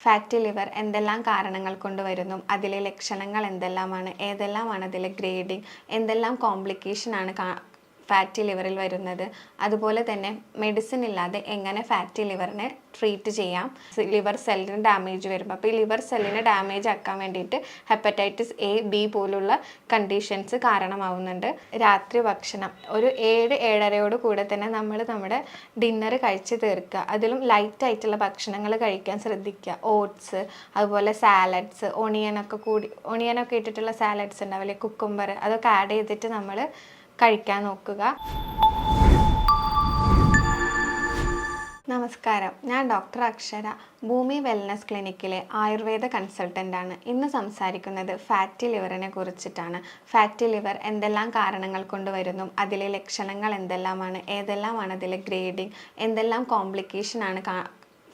Fatty liver എന്തെല്ലാം കാരണങ്ങൾ കൊണ്ട് വരുന്നു, അതിലെ ലക്ഷണങ്ങൾ എന്തെല്ലാമാണ്, ഏതെല്ലാമാണ് അതിലെ ഗ്രേഡിങ്, എന്തെല്ലാം കോംപ്ലിക്കേഷൻ ആണ് ഫാറ്റി ലിവറിൽ വരുന്നത്, അതുപോലെ തന്നെ മെഡിസിൻ ഇല്ലാതെ എങ്ങനെ ഫാറ്റി ലിവറിനെ ട്രീറ്റ് ചെയ്യാം, ലിവർ സെല്ലിന് ഡാമേജ് വരുമ്പോൾ. അപ്പോൾ ഈ ലിവർ സെല്ലിന് ഡാമേജ് ആക്കാൻ വേണ്ടിയിട്ട് ഹെപ്പറ്റൈറ്റിസ് എ ബി പോലുള്ള കണ്ടീഷൻസ് കാരണമാവുന്നുണ്ട്. രാത്രി ഭക്ഷണം ഒരു 7-7:30 കൂടെ തന്നെ നമ്മൾ നമ്മുടെ ഡിന്നർ കഴിച്ച് തീർക്കുക. അതിലും ലൈറ്റ് ആയിട്ടുള്ള ഭക്ഷണങ്ങൾ കഴിക്കാൻ ശ്രദ്ധിക്കുക. ഓട്സ്, അതുപോലെ സാലഡ്സ്, ഒണിയനൊക്കെ ഇട്ടിട്ടുള്ള സാലഡ്സ് ഉണ്ടാവില്ലേ, കുക്കുംബർ, അതൊക്കെ ആഡ് ചെയ്തിട്ട് നമ്മൾ കഴിക്കാൻ നോക്കുക. നമസ്കാരം, ഞാൻ ഡോക്ടർ അക്ഷര, ഭൂമി വെൽനസ് ക്ലിനിക്കിലെ ആയുർവേദ കൺസൾട്ടൻ്റാണ്. ഇന്ന് സംസാരിക്കുന്നത് ഫാറ്റി ലിവറിനെ കുറിച്ചിട്ടാണ്. ഫാറ്റി ലിവർ എന്തെല്ലാം കാരണങ്ങൾ കൊണ്ട് വരുന്നു, അതിലെ ലക്ഷണങ്ങൾ എന്തെല്ലാമാണ്, ഏതെല്ലാമാണ് അതിലെ ഗ്രേഡിങ്, എന്തെല്ലാം കോംപ്ലിക്കേഷൻ ആണ്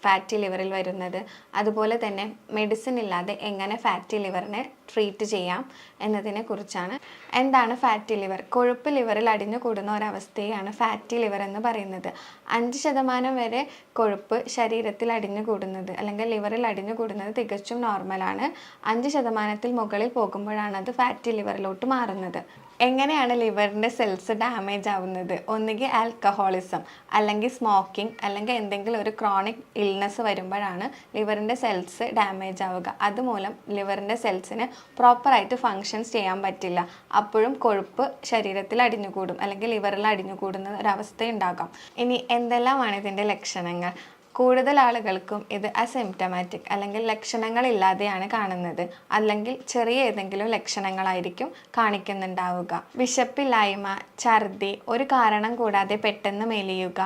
ഫാറ്റി ലിവറിൽ വരുന്നത്, അതുപോലെ തന്നെ മെഡിസിൻ ഇല്ലാതെ എങ്ങനെ ഫാറ്റി ലിവറിനെ ട്രീറ്റ് ചെയ്യാം എന്നതിനെ കുറിച്ചാണ്. എന്താണ് ഫാറ്റി ലിവർ? കൊഴുപ്പ് ലിവറിൽ അടിഞ്ഞു കൂടുന്ന ഒരവസ്ഥയാണ് ഫാറ്റി ലിവർ എന്ന് പറയുന്നത്. 5% വരെ കൊഴുപ്പ് ശരീരത്തിൽ അടിഞ്ഞു കൂടുന്നത് അല്ലെങ്കിൽ ലിവറിൽ അടിഞ്ഞു കൂടുന്നത് തികച്ചും നോർമലാണ്. 5% മുകളിൽ പോകുമ്പോഴാണ് അത് ഫാറ്റി ലിവറിലോട്ട് മാറുന്നത്. എങ്ങനെയാണ് ലിവറിൻ്റെ സെൽസ് ഡാമേജ് ആവുന്നത്? ഒന്നുകിൽ ആൽക്കഹോളിസം, അല്ലെങ്കിൽ സ്മോക്കിംഗ്, അല്ലെങ്കിൽ എന്തെങ്കിലും ഒരു ക്രോണിക് ഇൽനെസ് വരുമ്പോഴാണ് ലിവറിൻ്റെ സെൽസ് ഡാമേജ് ആവുക. അതുമൂലം ലിവറിൻ്റെ സെൽസിന് പ്രോപ്പറായിട്ട് ഫങ്ഷൻസ് ചെയ്യാൻ പറ്റില്ല. അപ്പോഴും കൊഴുപ്പ് ശരീരത്തിൽ അടിഞ്ഞുകൂടും അല്ലെങ്കിൽ ലിവറിൽ അടിഞ്ഞുകൂടുന്ന ഒരവസ്ഥയുണ്ടാകാം. ഇനി എന്തെല്ലാമാണ് ഇതിൻ്റെ ലക്ഷണങ്ങൾ? കൂടുതൽ ആളുകൾക്കും ഇത് അസിംപ്റ്റമാറ്റിക് അല്ലെങ്കിൽ ലക്ഷണങ്ങളില്ലാതെയാണ് കാണുന്നത്, അല്ലെങ്കിൽ ചെറിയ ഏതെങ്കിലും ലക്ഷണങ്ങളായിരിക്കും കാണിക്കുന്നുണ്ടാവുക. വിശപ്പില്ലായ്മ, ഛർദി, ഒരു കാരണം കൂടാതെ പെട്ടെന്ന് മെലിയുക,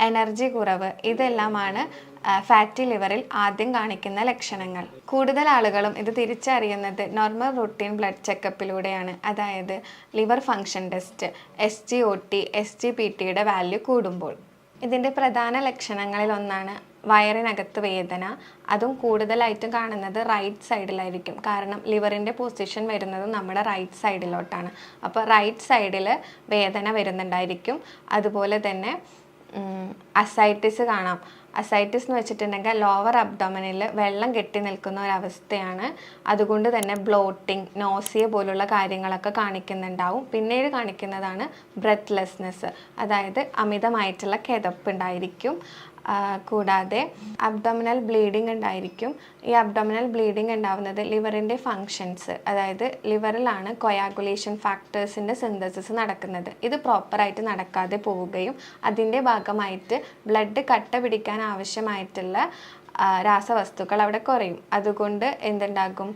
എനർജി കുറവ്, ഇതെല്ലാമാണ് ഫാറ്റി ലിവറിൽ ആദ്യം കാണിക്കുന്ന ലക്ഷണങ്ങൾ. കൂടുതൽ ആളുകളും ഇത് തിരിച്ചറിയുന്നത് നോർമൽ റൂട്ടീൻ ബ്ലഡ് ചെക്കപ്പിലൂടെയാണ്. അതായത് ലിവർ ഫങ്ഷൻ ടെസ്റ്റ്, SGOT, SGPTയുടെ വാല്യൂ കൂടുമ്പോൾ. ഇതിൻ്റെ പ്രധാന ലക്ഷണങ്ങളിൽ ഒന്നാണ് വയറിനകത്ത് വേദന. അതും കൂടുതലായിട്ടും കാണുന്നത് റൈറ്റ് സൈഡിലായിരിക്കും. കാരണം ലിവറിൻ്റെ പൊസിഷൻ വരുന്നത് നമ്മുടെ റൈറ്റ് സൈഡിലോട്ടാണ്. അപ്പോൾ റൈറ്റ് സൈഡിൽ വേദന വരുന്നുണ്ടായിരിക്കും. അതുപോലെ തന്നെ അസൈറ്റിസ് കാണാം. അസൈറ്റിസ് എന്ന് വെച്ചിട്ടുണ്ടെങ്കിൽ ലോവർ അബ്ഡോമിനിൽ വെള്ളം കെട്ടി നിൽക്കുന്ന ഒരവസ്ഥയാണ്. അതുകൊണ്ട് തന്നെ ബ്ലോട്ടിങ്, നോസിയ പോലുള്ള കാര്യങ്ങളൊക്കെ കാണിക്കുന്നുണ്ടാവും. പിന്നീട് കാണിക്കുന്നതാണ് ബ്രെത്ത്ലെസ്നെസ്, അതായത് അമിതമായിട്ടുള്ള കിതപ്പ് ഉണ്ടായിരിക്കും. കൂടാതെ അബ്ഡോമിനൽ ബ്ലീഡിങ് ഉണ്ടായിരിക്കും. ഈ അബ്ഡോമിനൽ ബ്ലീഡിങ് ഉണ്ടാവുന്നത് ലിവറിൻ്റെ ഫങ്ഷൻസ്, അതായത് ലിവറിലാണ് കൊയാഗുലേഷൻ ഫാക്ടേഴ്സിൻ്റെ സിന്തസിസ് നടക്കുന്നത്. ഇത് പ്രോപ്പറായിട്ട് നടക്കാതെ പോവുകയും അതിൻ്റെ ഭാഗമായിട്ട് ബ്ലഡ് കട്ട പിടിക്കാൻ ആവശ്യമായിട്ടുള്ള രാസവസ്തുക്കൾ അവിടെ കുറയും. അതുകൊണ്ട് എന്തുണ്ടാകും?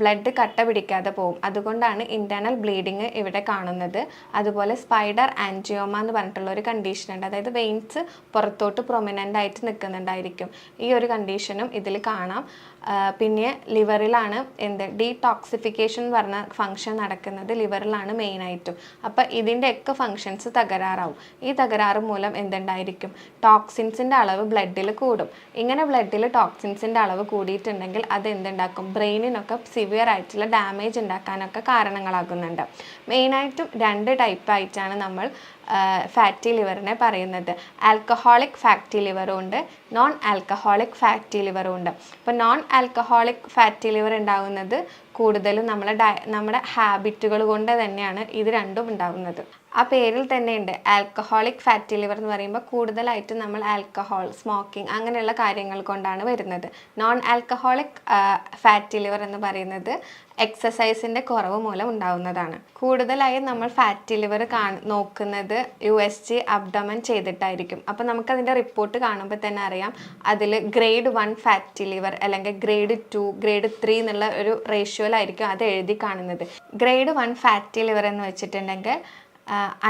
ബ്ലഡ് കട്ട പിടിക്കാതെ പോകും. അതുകൊണ്ടാണ് ഇൻറ്റേർണൽ ബ്ലീഡിങ് ഇവിടെ കാണുന്നത്. അതുപോലെ സ്പൈഡർ ആൻജിയോമ എന്ന് പറഞ്ഞിട്ടുള്ള ഒരു കണ്ടീഷൻ ഉണ്ട്. അതായത് വെയിൻസ് പുറത്തോട്ട് പ്രൊമിനൻ്റ് ആയിട്ട് നിൽക്കുന്നുണ്ടായിരിക്കും. ഈ ഒരു കണ്ടീഷനും ഇതിൽ കാണാം. പിന്നെ ലിവറിലാണ് ഡീടോക്സിഫിക്കേഷൻ എന്ന് പറഞ്ഞ ഫങ്ഷൻ നടക്കുന്നത് ലിവറിലാണ് മെയിനായിട്ടും. അപ്പം ഇതിൻ്റെയൊക്കെ ഫങ്ഷൻസ് തകരാറാവും. ഈ തകരാറ് മൂലം എന്തുണ്ടായിരിക്കും? ടോക്സിൻസിൻ്റെ അളവ് ബ്ലഡിൽ കൂടും. ഇങ്ങനെ ബ്ലഡിൽ ടോക്സിൻസിൻ്റെ അളവ് കൂടിയിട്ടുണ്ടെങ്കിൽ അത് എന്തുണ്ടാക്കും? ബ്രെയിനിനൊക്കെ സിവിയർ ആയിട്ടുള്ള ഡാമേജ് ഉണ്ടാക്കാനൊക്കെ കാരണങ്ങളാകുന്നുണ്ട്. മെയിനായിട്ടും 2 ടൈപ്പായിട്ടാണ് നമ്മൾ ഫാറ്റി ലിവറിനെ പറയുന്നത്. ആൽക്കഹോളിക് ഫാറ്റി ലിവറും ഉണ്ട്, നോൺ ആൽക്കഹോളിക് ഫാറ്റി ലിവറും ഉണ്ട്. അപ്പോൾ നോൺ ആൽക്കഹോളിക് ഫാറ്റി ലിവർ ഉണ്ടാകുന്നത് കൂടുതലും നമ്മുടെ ഹാബിറ്റുകൾ കൊണ്ട് തന്നെയാണ് ഇത് രണ്ടും ഉണ്ടാകുന്നത്. ആ പേരിൽ തന്നെയുണ്ട് ആൽക്കഹോളിക് ഫാറ്റി ലിവർ എന്ന് പറയുമ്പോൾ കൂടുതലായിട്ടും നമ്മൾ ആൽക്കഹോൾ, സ്മോക്കിംഗ് അങ്ങനെയുള്ള കാര്യങ്ങൾ കൊണ്ടാണ് വരുന്നത്. നോൺ ആൽക്കഹോളിക് ഫാറ്റി ലിവർ എന്ന് പറയുന്നത് എക്സസൈസിൻ്റെ കുറവ് മൂലം ഉണ്ടാവുന്നതാണ്. കൂടുതലായും നമ്മൾ ഫാറ്റി ലിവർ നോക്കുന്നത് USG അബ്ഡമൻ ചെയ്തിട്ടായിരിക്കും. അപ്പോൾ നമുക്കതിൻ്റെ റിപ്പോർട്ട് കാണുമ്പോൾ തന്നെ അറിയാം അതിൽ ഗ്രേഡ് 1 ഫാറ്റി ലിവർ അല്ലെങ്കിൽ ഗ്രേഡ് 2, ഗ്രേഡ് 3 എന്നുള്ള ഒരു റേഷ്യോയിലായിരിക്കും അത് എഴുതി കാണുന്നത്. ഗ്രേഡ് 1 ഫാറ്റി ലിവർ എന്ന് വെച്ചിട്ടുണ്ടെങ്കിൽ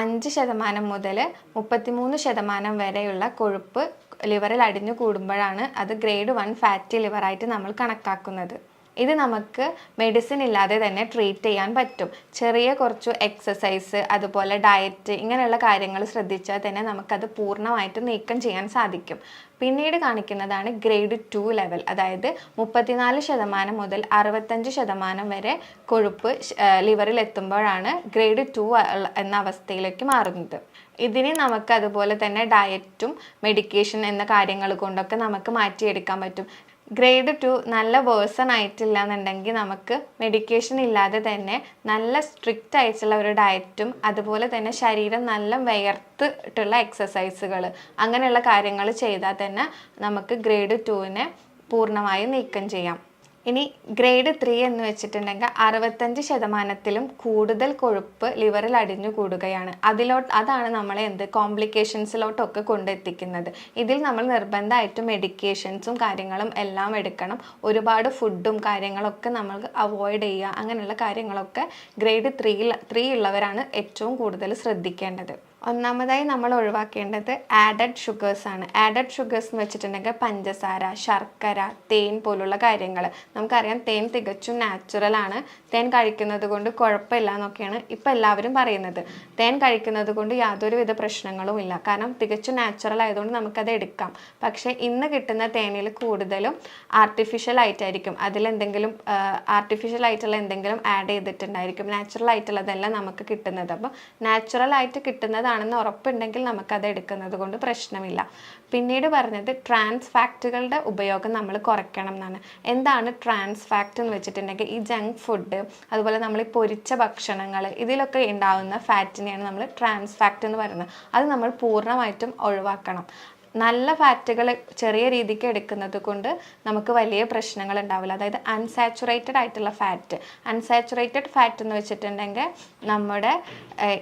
5% മുതൽ 33% വരെയുള്ള കൊഴുപ്പ് ലിവറിൽ അടിഞ്ഞു കൂടുമ്പോഴാണ് അത് ഗ്രേഡ് 1 ഫാറ്റി ലിവറായിട്ട് നമ്മൾ കണക്കാക്കുന്നത്. ഇത് നമുക്ക് മെഡിസിൻ ഇല്ലാതെ തന്നെ ട്രീറ്റ് ചെയ്യാൻ പറ്റും. ചെറിയ കുറച്ച് എക്സസൈസ്, അതുപോലെ ഡയറ്റ്, ഇങ്ങനെയുള്ള കാര്യങ്ങൾ ശ്രദ്ധിച്ചാൽ തന്നെ നമുക്കത് പൂർണ്ണമായിട്ട് നീക്കം ചെയ്യാൻ സാധിക്കും. പിന്നീട് കാണിക്കുന്നതാണ് ഗ്രേഡ് 2 ലെവൽ, അതായത് 34% മുതൽ 65% വരെ കൊഴുപ്പ് ലിവറിൽ എത്തുമ്പോഴാണ് ഗ്രേഡ് 2 എന്ന അവസ്ഥയിലേക്ക് മാറുന്നത്. ഇതിനെ നമുക്ക് അതുപോലെ തന്നെ ഡയറ്റും മെഡിക്കേഷൻ എന്ന കാര്യങ്ങൾ കൊണ്ടൊക്കെ നമുക്ക് മാറ്റിയെടുക്കാൻ പറ്റും. ഗ്രേഡ് 2 നല്ല വേഴ്സൺ ആയിട്ടില്ല എന്നുണ്ടെങ്കിൽ നമുക്ക് മെഡിക്കേഷൻ ഇല്ലാതെ തന്നെ നല്ല സ്ട്രിക്റ്റ് ആയിട്ടുള്ള ഒരു ഡയറ്റും അതുപോലെ തന്നെ ശരീരം നല്ല വിയർത്തിട്ടുള്ള എക്സസൈസുകൾ അങ്ങനെയുള്ള കാര്യങ്ങൾ ചെയ്താൽ തന്നെ നമുക്ക് ഗ്രേഡ് 2നെ പൂർണ്ണമായും നീക്കം ചെയ്യാം. ഇനി ഗ്രേഡ് 3 എന്ന് വെച്ചിട്ടുണ്ടെങ്കിൽ 65% കൂടുതൽ കൊഴുപ്പ് ലിവറിൽ അടിഞ്ഞു കൂടുകയാണ്. അതാണ് നമ്മളെ കോംപ്ലിക്കേഷൻസിലോട്ടൊക്കെ കൊണ്ടെത്തിക്കുന്നത്. ഇതിൽ നമ്മൾ നിർബന്ധമായിട്ടും മെഡിക്കേഷൻസും കാര്യങ്ങളും എല്ലാം എടുക്കണം. ഒരുപാട് ഫുഡും കാര്യങ്ങളൊക്കെ നമ്മൾ അവോയ്ഡ് ചെയ്യുക. അങ്ങനെയുള്ള കാര്യങ്ങളൊക്കെ ഗ്രേഡ് 3 ഉള്ളവരാണ് ഏറ്റവും കൂടുതൽ ശ്രദ്ധിക്കേണ്ടത്. ഒന്നാമതായി നമ്മൾ ഒഴിവാക്കേണ്ടത് ആഡഡ് ഷുഗേഴ്സ് ആണ്. ആഡഡ് ഷുഗേഴ്സ് എന്ന് വെച്ചിട്ടുണ്ടെങ്കിൽ പഞ്ചസാര, ശർക്കര, തേൻ പോലുള്ള കാര്യങ്ങൾ. നമുക്കറിയാം തേൻ തികച്ചും നാച്ചുറൽ ആണ്. തേൻ കഴിക്കുന്നത് കൊണ്ട് കുഴപ്പമില്ല എന്നൊക്കെയാണ് ഇപ്പം എല്ലാവരും പറയുന്നത്. തേൻ കഴിക്കുന്നത് കൊണ്ട് യാതൊരുവിധ പ്രശ്നങ്ങളും ഇല്ല. കാരണം തികച്ചും നാച്ചുറൽ ആയതുകൊണ്ട് നമുക്കത് എടുക്കാം. പക്ഷേ ഇന്ന് കിട്ടുന്ന തേനിൽ കൂടുതലും ആർട്ടിഫിഷ്യൽ ആയിട്ടായിരിക്കും. അതിലെന്തെങ്കിലും ആർട്ടിഫിഷ്യൽ ആയിട്ടുള്ള എന്തെങ്കിലും ആഡ് ചെയ്തിട്ടുണ്ടായിരിക്കും. നാച്ചുറൽ ആയിട്ടുള്ളതല്ല നമുക്ക് കിട്ടുന്നത്. അപ്പം നാച്ചുറൽ ആയിട്ട് കിട്ടുന്നതാണ് ണെന്ന് ഉറപ്പുണ്ടെങ്കിൽ നമുക്കത് എടുക്കുന്നത് കൊണ്ട് പ്രശ്നമില്ല. പിന്നീട് പറഞ്ഞത് ട്രാൻസ് ഫാക്റ്റുകളുടെ ഉപയോഗം നമ്മൾ കുറയ്ക്കണം എന്നാണ്. എന്താണ് ട്രാൻസ് ഫാക്റ്റ് എന്ന് വെച്ചിട്ടുണ്ടെങ്കിൽ ഈ ജങ്ക് ഫുഡ്, അതുപോലെ നമ്മൾ ഈ പൊരിച്ച ഭക്ഷണങ്ങൾ, ഇതിലൊക്കെ ഉണ്ടാകുന്ന ഫാറ്റിനെയാണ് നമ്മൾ ട്രാൻസ് ഫാക്റ്റ് എന്ന് പറയുന്നത്. അത് നമ്മൾ പൂർണ്ണമായിട്ടും ഒഴിവാക്കണം. നല്ല ഫാറ്റുകൾ ചെറിയ രീതിക്ക് എടുക്കുന്നത് കൊണ്ട് നമുക്ക് വലിയ പ്രശ്നങ്ങൾ ഉണ്ടാവില്ല. അതായത് അൺസാച്ചുറേറ്റഡ് ആയിട്ടുള്ള അൺസാച്ചുറേറ്റഡ് ഫാറ്റ് എന്ന് വെച്ചിട്ടുണ്ടെങ്കിൽ നമ്മുടെ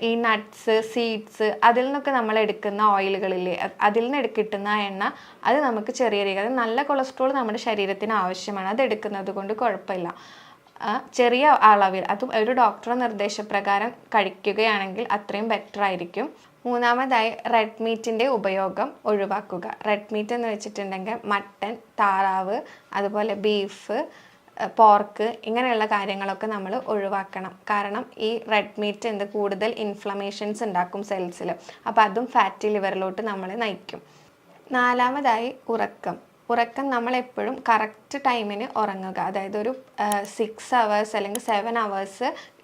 ഈ നട്ട്സ്, സീഡ്സ്, അതിൽ നിന്നൊക്കെ നമ്മൾ എടുക്കുന്ന ഓയിലുകളില്ലേ, അതിൽ നിന്ന് കിട്ടുന്ന എണ്ണ, അത് നമുക്ക് ചെറിയ രീതി, അത് നല്ല കൊളസ്ട്രോൾ നമ്മുടെ ശരീരത്തിന് ആവശ്യമാണ്. അത് എടുക്കുന്നത് കൊണ്ട് കുഴപ്പമില്ല. ചെറിയ അളവിൽ, അതും ഒരു ഡോക്ടറുടെ നിർദ്ദേശപ്രകാരം കഴിക്കുകയാണെങ്കിൽ അത്രയും ബെറ്റർ ആയിരിക്കും. മൂന്നാമതായി റെഡ് മീറ്റിൻ്റെ ഉപയോഗം ഒഴിവാക്കുക. റെഡ് മീറ്റ് എന്ന് വെച്ചിട്ടുണ്ടെങ്കിൽ മട്ടൻ, താറാവ്, അതുപോലെ ബീഫ്, പോർക്ക്, ഇങ്ങനെയുള്ള കാര്യങ്ങളൊക്കെ നമ്മൾ ഒഴിവാക്കണം. കാരണം ഈ റെഡ് മീറ്റ് കൂടുതൽ ഇൻഫ്ലമേഷൻസ് ഉണ്ടാക്കും സെൽസിൽ. അപ്പോൾ അതും ഫാറ്റി ലിവറിലോട്ട് നമ്മളെ നയിക്കും. നാലാമതായി ഉറക്കം നമ്മളെപ്പോഴും കറക്റ്റ് ടൈമിന് ഉറങ്ങുക. അതായത് ഒരു 6 hours അല്ലെങ്കിൽ 7 hours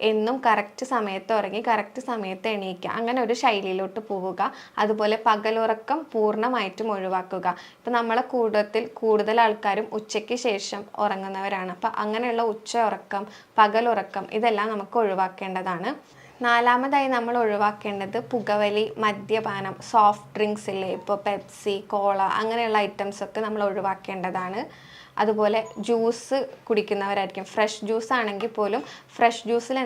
എന്നും കറക്റ്റ് സമയത്ത് ഉറങ്ങി കറക്റ്റ് സമയത്ത് എണീക്കുക. അങ്ങനെ ഒരു ശൈലിയിലോട്ട് പോവുക. അതുപോലെ പകലുറക്കം പൂർണ്ണമായിട്ടും ഒഴിവാക്കുക. ഇപ്പം നമ്മളെ കൂടുതൽ ആൾക്കാരും ഉച്ചയ്ക്ക് ശേഷം ഉറങ്ങുന്നവരാണ്. അപ്പം അങ്ങനെയുള്ള ഉച്ച ഉറക്കം, പകലുറക്കം, ഇതെല്ലാം നമുക്ക് ഒഴിവാക്കേണ്ടതാണ്. നാലാമതായി നമ്മൾ ഒഴിവാക്കേണ്ടത് പുകവലി, മദ്യപാനം, സോഫ്റ്റ് ഡ്രിങ്ക്സ് ഇല്ലേ, ഇപ്പോൾ പെപ്സി, കോള, അങ്ങനെയുള്ള ഐറ്റംസൊക്കെ നമ്മൾ ഒഴിവാക്കേണ്ടതാണ്. അതുപോലെ ജ്യൂസ് കുടിക്കുന്നവരായിരിക്കും. ഫ്രഷ് ജ്യൂസ് ആണെങ്കിൽ പോലും ഫ്രഷ് ജ്യൂസിൽ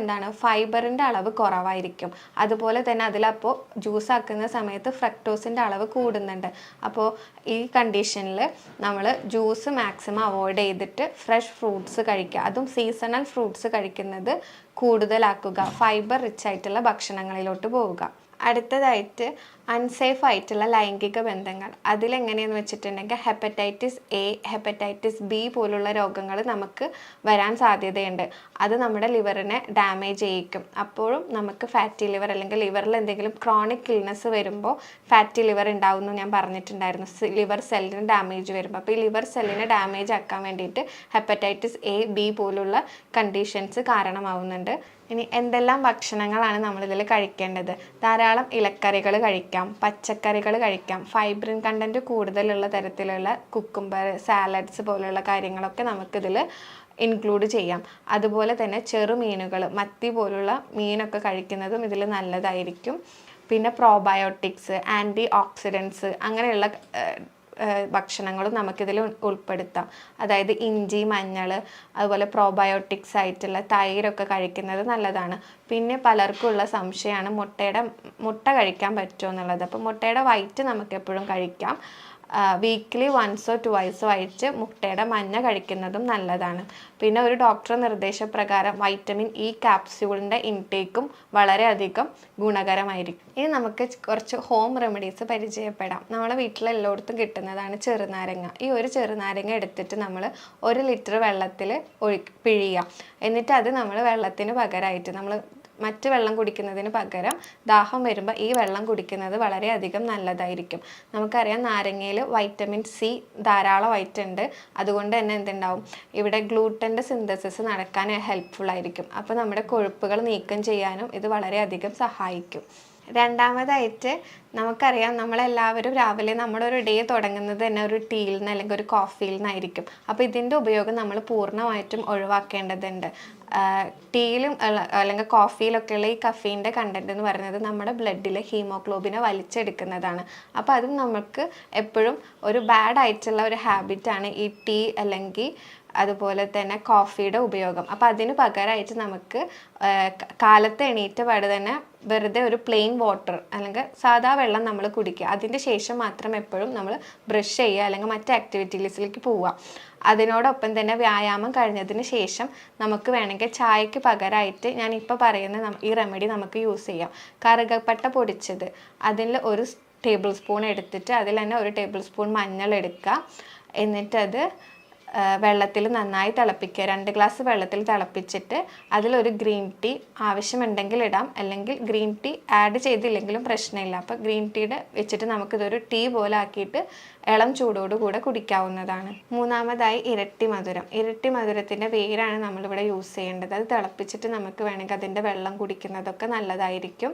ഫൈബറിൻ്റെ അളവ് കുറവായിരിക്കും. അതുപോലെ തന്നെ അതിലപ്പോൾ ജ്യൂസ് ആക്കുന്ന സമയത്ത് ഫ്രക്ടോസിൻ്റെ അളവ് കൂടുന്നുണ്ട്. അപ്പോൾ ഈ കണ്ടീഷനിൽ നമ്മൾ ജ്യൂസ് മാക്സിമം അവോയ്ഡ് ചെയ്തിട്ട് ഫ്രഷ് ഫ്രൂട്ട്സ് കഴിക്കുക. അതും സീസണൽ ഫ്രൂട്ട്സ് കഴിക്കുന്നത് കൂടുതലാക്കുക. ഫൈബർ റിച്ച് ആയിട്ടുള്ള ഭക്ഷണങ്ങളിലോട്ട് പോവുക. അടുത്തതായിട്ട് അൺസേഫ് ആയിട്ടുള്ള ലൈംഗിക ബന്ധങ്ങൾ. അതിലെങ്ങനെയെന്ന് വെച്ചിട്ടുണ്ടെങ്കിൽ ഹെപ്പറ്റൈറ്റിസ് എ, ഹെപ്പറ്റൈറ്റിസ് ബി പോലുള്ള രോഗങ്ങൾ നമുക്ക് വരാൻ സാധ്യതയുണ്ട്. അത് നമ്മുടെ ലിവറിനെ ഡാമേജ് ചെയ്യിക്കും. അപ്പോഴും നമുക്ക് ഫാറ്റി ലിവർ അല്ലെങ്കിൽ ലിവറിൽ എന്തെങ്കിലും ക്രോണിക് ഇൽനെസ് വരുമ്പോൾ ഫാറ്റി ലിവർ ഉണ്ടാവുമെന്ന് ഞാൻ പറഞ്ഞിട്ടുണ്ടായിരുന്നു. ലിവർ സെല്ലിന് ഡാമേജ് വരുമ്പോൾ. അപ്പോൾ ഈ ലിവർ സെല്ലിനെ ഡാമേജ് ആക്കാൻ വേണ്ടിയിട്ട് ഹെപ്പറ്റൈറ്റിസ് എ, ബി പോലുള്ള കണ്ടീഷൻസ് കാരണമാവുന്നുണ്ട്. ഇനി എന്തെല്ലാം ഭക്ഷണങ്ങളാണ് നമ്മളിതിൽ കഴിക്കേണ്ടത്? ധാരാളം ഇലക്കറികൾ കഴിക്കാം, പച്ചക്കറികൾ കഴിക്കാം, ഫൈബ്രിൻ കണ്ടൻറ്റ് കൂടുതലുള്ള തരത്തിലുള്ള കുക്കുംബർ, സാലഡ്സ് പോലുള്ള കാര്യങ്ങളൊക്കെ നമുക്കിതിൽ ഇൻക്ലൂഡ് ചെയ്യാം. അതുപോലെ തന്നെ ചെറുമീനുകൾ, മത്തി പോലുള്ള മീനൊക്കെ കഴിക്കുന്നതും ഇതിൽ നല്ലതായിരിക്കും. പിന്നെ പ്രോബയോട്ടിക്സ്, ആൻറ്റി ഓക്സിഡൻസ്, അങ്ങനെയുള്ള ഭക്ഷണങ്ങളും നമുക്കിതിൽ ഉൾപ്പെടുത്താം. അതായത് ഇഞ്ചി, മഞ്ഞൾ, അതുപോലെ പ്രോബയോട്ടിക്സ് ആയിട്ടുള്ള തൈരൊക്കെ കഴിക്കുന്നത് നല്ലതാണ്. പിന്നെ പലർക്കും ഉള്ള സംശയമാണ് മുട്ട കഴിക്കാൻ പറ്റുമോ എന്നുള്ളത്. അപ്പോൾ മുട്ടയുടെ വൈറ്റ് നമുക്ക് എപ്പോഴും കഴിക്കാം. വീക്ക്ലി 1 or 2 ആയിട്ട് മുട്ടയുടെ മഞ്ഞ കഴിക്കുന്നതും നല്ലതാണ്. പിന്നെ ഒരു ഡോക്ടറുടെ നിർദ്ദേശപ്രകാരം വൈറ്റമിൻ ഇ ക്യാപ്സ്യൂളിൻ്റെ ഇൻടേക്കും വളരെയധികം ഗുണകരമായിരിക്കും. ഇനി നമുക്ക് കുറച്ച് ഹോം റെമഡീസ് പരിചയപ്പെടാം. നമ്മളെ വീട്ടിലെല്ലായിടത്തും കിട്ടുന്നതാണ് ചെറുനാരങ്ങ. ഈ ഒരു ചെറുനാരങ്ങ എടുത്തിട്ട് നമ്മൾ 1 ലിറ്റർ വെള്ളത്തിൽ പിഴിയുക. എന്നിട്ട് അത് നമ്മൾ വെള്ളത്തിന് പകരമായിട്ട് നമ്മൾ മറ്റ് വെള്ളം കുടിക്കുന്നതിന് പകരം ദാഹം വരുമ്പോൾ ഈ വെള്ളം കുടിക്കുന്നത് വളരെയധികം നല്ലതായിരിക്കും. നമുക്കറിയാം നാരങ്ങയിൽ വൈറ്റമിൻ സി ധാരാളമായിട്ടുണ്ട്. അതുകൊണ്ട് തന്നെ എന്തുണ്ടാവും, ഇവിടെ ഗ്ലൂട്ടൻ്റെ സിന്തസിസ് നടക്കാൻ ഹെൽപ്ഫുൾ ആയിരിക്കും. അപ്പോൾ നമ്മുടെ കൊഴുപ്പുകൾ നീക്കം ചെയ്യാനും ഇത് വളരെയധികം സഹായിക്കും. രണ്ടാമതായിട്ട് നമുക്കറിയാം, നമ്മളെല്ലാവരും രാവിലെ നമ്മുടെ ഒരു ഡേ തുടങ്ങുന്നത് തന്നെ ഒരു ടീയിൽ നിന്ന് അല്ലെങ്കിൽ ഒരു കോഫിയിൽ നിന്നായിരിക്കും. അപ്പോൾ ഇതിൻ്റെ ഉപയോഗം നമ്മൾ പൂർണ്ണമായിട്ടും ഒഴിവാക്കേണ്ടതുണ്ട്. ടീയിലും അല്ലെങ്കിൽ കോഫിയിലൊക്കെയുള്ള ഈ കഫീൻ്റെ കണ്ടൻറ്റ് എന്ന് പറയുന്നത് നമ്മുടെ ബ്ലഡിലെ ഹീമോഗ്ലോബിനെ വലിച്ചെടുക്കുന്നതാണ്. അപ്പോൾ അത് നമുക്ക് എപ്പോഴും ഒരു ബാഡ് ആയിട്ടുള്ള ഒരു ഹാബിറ്റാണ് ഈ ടീ അല്ലെങ്കിൽ അതുപോലെ തന്നെ കോഫിയുടെ ഉപയോഗം. അപ്പോൾ അതിന് പകരമായിട്ട് നമുക്ക് കാലത്ത് എണീറ്റ പാട് തന്നെ വെറുതെ ഒരു പ്ലെയിൻ വാട്ടർ അല്ലെങ്കിൽ സാധാ വെള്ളം നമ്മൾ കുടിക്കുക. അതിൻ്റെ ശേഷം മാത്രം എപ്പോഴും നമ്മൾ ബ്രഷ് ചെയ്യുക അല്ലെങ്കിൽ മറ്റ് ആക്ടിവിറ്റീസിലേക്ക് പോവുക. അതിനോടൊപ്പം തന്നെ വ്യായാമം കഴിഞ്ഞതിന് ശേഷം നമുക്ക് വേണമെങ്കിൽ ചായക്ക് പകരമായിട്ട് ഞാനിപ്പോൾ പറയുന്ന ഈ റെമഡി നമുക്ക് യൂസ് ചെയ്യാം. കറുകപ്പട്ട പൊടിച്ചത് അതിൽ ഒരു ടേബിൾ സ്പൂൺ എടുത്തിട്ട് അതിൽ തന്നെ ഒരു ടേബിൾ സ്പൂൺ മഞ്ഞൾ എടുക്കുക. എന്നിട്ടത് വെള്ളത്തിൽ നന്നായി തിളപ്പിക്കുക. 2 ഗ്ലാസ് വെള്ളത്തിൽ തിളപ്പിച്ചിട്ട് അതിലൊരു ഗ്രീൻ ടീ ആവശ്യമുണ്ടെങ്കിൽ ഇടാം, അല്ലെങ്കിൽ ഗ്രീൻ ടീ ആഡ് ചെയ്തില്ലെങ്കിലും പ്രശ്നമില്ല. അപ്പോൾ ഗ്രീൻ ടീയുടെ വെച്ചിട്ട് നമുക്കിതൊരു ടീ പോലെ ആക്കിയിട്ട് ഇളം ചൂടോടുകൂടെ കുടിക്കാവുന്നതാണ്. മൂന്നാമതായി ഇരട്ടി മധുരം. ഇരട്ടി മധുരത്തിൻ്റെ വേരാണ് നമ്മളിവിടെ യൂസ് ചെയ്യേണ്ടത്. അത് തിളപ്പിച്ചിട്ട് നമുക്ക് വേണമെങ്കിൽ അതിൻ്റെ വെള്ളം കുടിക്കുന്നതൊക്കെ നല്ലതായിരിക്കും.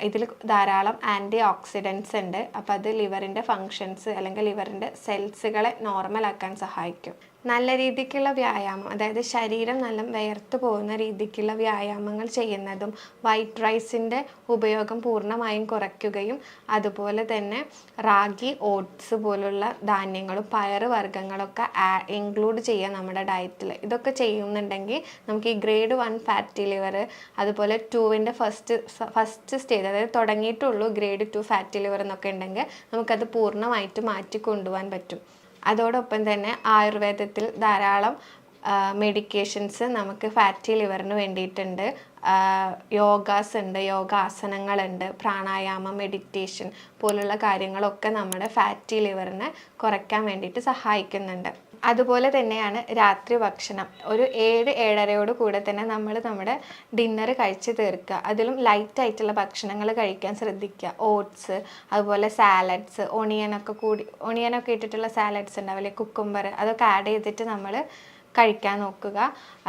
ഇതിൽ ധാരാളം ആൻറ്റി ഓക്സിഡൻസ് ഉണ്ട്. അപ്പോൾ അത് ലിവറിൻ്റെ ഫങ്ഷൻസ് അല്ലെങ്കിൽ ലിവറിൻ്റെ സെൽസുകളെ നോർമലാക്കാൻ സഹായിക്കും. നല്ല രീതിക്കുള്ള വ്യായാമം, അതായത് ശരീരം നല്ല വിയർത്ത് പോകുന്ന രീതിക്കുള്ള വ്യായാമങ്ങൾ ചെയ്യുന്നതും വൈറ്റ് റൈസിൻ്റെ ഉപയോഗം പൂർണ്ണമായും കുറയ്ക്കുകയും അതുപോലെ തന്നെ റാഗി, ഓട്സ് പോലുള്ള ധാന്യങ്ങളും പയറ് വർഗ്ഗങ്ങളൊക്കെ ഇൻക്ലൂഡ് ചെയ്യുക നമ്മുടെ ഡയറ്റിൽ. ഇതൊക്കെ ചെയ്യുന്നുണ്ടെങ്കിൽ നമുക്ക് ഈ ഗ്രേഡ് 1 ഫാറ്റി ലിവർ അതുപോലെ 2ൻ്റെ ഫസ്റ്റ് സ്റ്റേജ്, അതായത് തുടങ്ങിയിട്ടുള്ളൂ ഗ്രേഡ് 2 ഫാറ്റി ലിവർ എന്നൊക്കെ ഉണ്ടെങ്കിൽ നമുക്കത് പൂർണ്ണമായിട്ട് മാറ്റി കൊണ്ടുപോകാൻ പറ്റും. അതോടൊപ്പം തന്നെ ആയുർവേദത്തിൽ ധാരാളം മെഡിക്കേഷൻസ് നമുക്ക് ഫാറ്റി ലിവറിന് വേണ്ടിയിട്ടുണ്ട്. യോഗാസ് ഉണ്ട്, യോഗാസനങ്ങളുണ്ട്, പ്രാണായാമം, മെഡിറ്റേഷൻ പോലുള്ള കാര്യങ്ങളൊക്കെ നമ്മുടെ ഫാറ്റി ലിവറിനെ കുറയ്ക്കാൻ വേണ്ടിയിട്ട് സഹായിക്കുന്നുണ്ട്. അതുപോലെ തന്നെയാണ് രാത്രി ഭക്ഷണം. ഒരു 7-7:30 കൂടെ തന്നെ നമ്മൾ നമ്മുടെ ഡിന്നർ കഴിച്ച് തീർക്കുക. അതിലും ലൈറ്റായിട്ടുള്ള ഭക്ഷണങ്ങൾ കഴിക്കാൻ ശ്രദ്ധിക്കുക. ഓട്സ്, അതുപോലെ സാലഡ്സ്, ഒണിയനൊക്കെ ഇട്ടിട്ടുള്ള സാലഡ്സ് ഉണ്ടാവില്ലേ, കുക്കുംബർ, അതൊക്കെ ആഡ് ചെയ്തിട്ട് നമ്മൾ കഴിക്കാൻ നോക്കുക.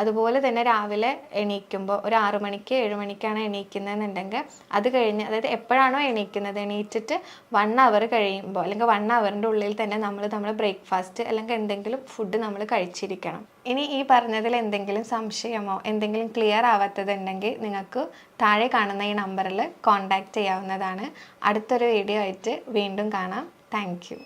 അതുപോലെ തന്നെ രാവിലെ എണീക്കുമ്പോൾ ഒരു 6 മണിക്ക് 7 മണിക്കാണ് എണീക്കുന്നതെന്നുണ്ടെങ്കിൽ അത് കഴിഞ്ഞ്, അതായത് എപ്പോഴാണോ എണീക്കുന്നത് എണീറ്റിട്ട് 1 അവർ കഴിയുമ്പോൾ അല്ലെങ്കിൽ 1 അവറിൻ്റെ ഉള്ളിൽ തന്നെ നമ്മുടെ ബ്രേക്ക്ഫാസ്റ്റ് അല്ലെങ്കിൽ എന്തെങ്കിലും ഫുഡ് നമ്മൾ കഴിച്ചിരിക്കണം. ഇനി ഈ പറഞ്ഞതിൽ എന്തെങ്കിലും സംശയമോ എന്തെങ്കിലും ക്ലിയർ ആവാത്തതുണ്ടെങ്കിൽ നിങ്ങൾക്ക് താഴെ കാണുന്ന ഈ നമ്പറിൽ കോൺടാക്റ്റ് ചെയ്യാവുന്നതാണ്. അടുത്തൊരു വീഡിയോ ആയിട്ട് വീണ്ടും കാണാം. Thank you.